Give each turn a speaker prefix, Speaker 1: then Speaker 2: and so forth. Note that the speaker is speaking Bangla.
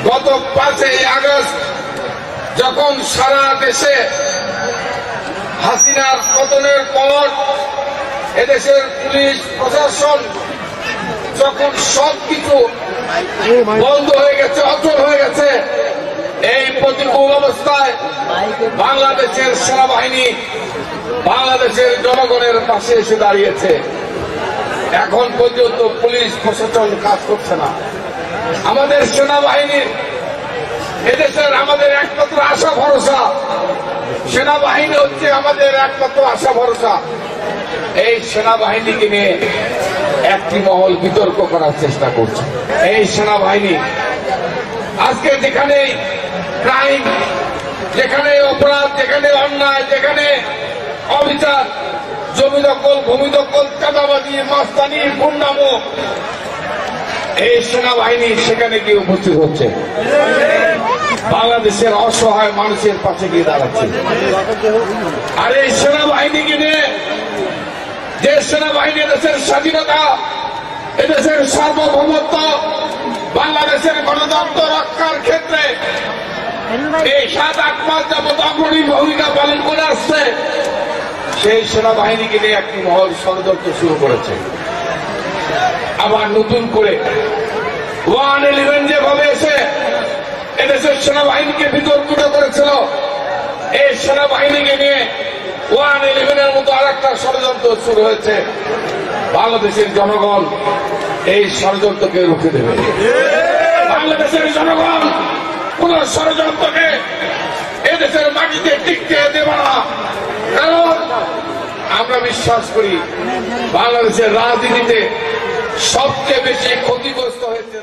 Speaker 1: গত 5ই আগস্ট যখন সারা দেশে হাসিনার পতনের পর এদেশের পুলিশ প্রশাসন যখন সবকিছু বন্ধ হয়ে গেছে, অচল হয়ে গেছে, এই প্রতিকূল অবস্থায় বাংলাদেশের সেনাবাহিনী বাংলাদেশের জনগণের পাশে এসে দাঁড়িয়েছে। এখন পর্যন্ত পুলিশ প্রশাসন কাজ করছে না। আমাদের সেনাবাহিনীর এদেশের আমাদের একমাত্র আশা ভরসা, সেনাবাহিনী হচ্ছে আমাদের একমাত্র আশা ভরসা। এই সেনাবাহিনীকে নিয়ে একটি মহল বিতর্ক করার চেষ্টা করছে। এই সেনাবাহিনী আজকে যেখানে ক্রাইম, যেখানে অপরাধ, যেখানে অন্যায়, যেখানে অবিচার, জমি দখল, ভূমি দখল, চাঁদাবাজি, মাস্তানি, গুন্ডামো, এই সেনাবাহিনী সেখানে গিয়ে উপস্থিত হচ্ছে, বাংলাদেশের অসহায় মানুষের পাশে গিয়ে দাঁড়াচ্ছে। আর এই সেনাবাহিনীকে নিয়ে, যে সেনাবাহিনী দেশের স্বাধীনতা, এদেশের সার্বভৌমত্ব, বাংলাদেশের গণতন্ত্র রক্ষার ক্ষেত্রে এই 7-8 মাস যাবৎ অগ্রণী ভূমিকা পালন করে আসছে, সেই সেনাবাহিনীকে নিয়ে একটি মহল ষড়যন্ত্র শুরু করেছে। আবার নতুন করে 111 যেভাবে এসে এদেশের সেনাবাহিনীকে বিতর্কিত করেছিল, এই সেনাবাহিনীকে নিয়ে 111 মতো আর একটা ষড়যন্ত্র শুরু হয়েছে। বাংলাদেশের জনগণ এই ষড়যন্ত্রকে রুখে দেবে। বাংলাদেশের জনগণ কোন ষড়যন্ত্রকে এদেশের মাটিতে টিকতে দেবে না। কারণ আমরা বিশ্বাস করি বাংলাদেশের রাজনীতিতে সবচেয়ে বেশি ক্ষতিগ্রস্ত হয়েছে